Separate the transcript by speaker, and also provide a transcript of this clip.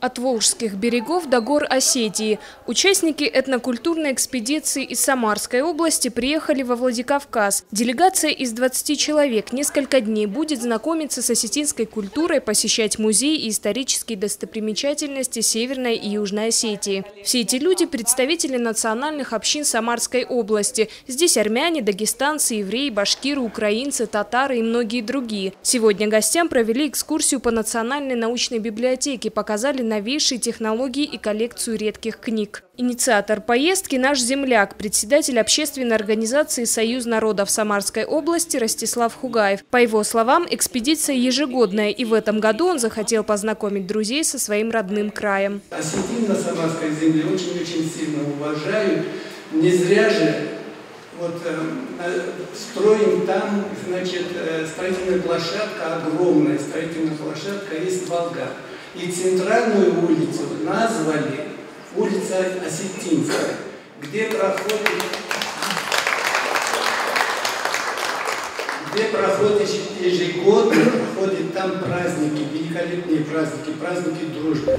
Speaker 1: От Волжских берегов до гор Осетии. Участники этнокультурной экспедиции из Самарской области приехали во Владикавказ. Делегация из 20 человек несколько дней будет знакомиться с осетинской культурой, посещать музеи и исторические достопримечательности Северной и Южной Осетии. Все эти люди – представители национальных общин Самарской области. Здесь армяне, дагестанцы, евреи, башкиры, украинцы, татары и многие другие. Сегодня гостям провели экскурсию по Национальной научной библиотеке, показали новейшие технологии и коллекцию редких книг. Инициатор поездки – наш земляк, председатель общественной организации «Союз народов Самарской области» Ростислав Хугаев. По его словам, экспедиция ежегодная, и в этом году он захотел познакомить друзей со своим родным краем.
Speaker 2: Осетин на Самарской земле очень-очень сильно уважают. Не зря же строим там, значит, строительная площадка огромная, строительная площадка есть Волга. И центральную улицу назвали улица Осетинская, где проходит ежегодно, проходят там праздники, великолепные праздники, праздники дружбы.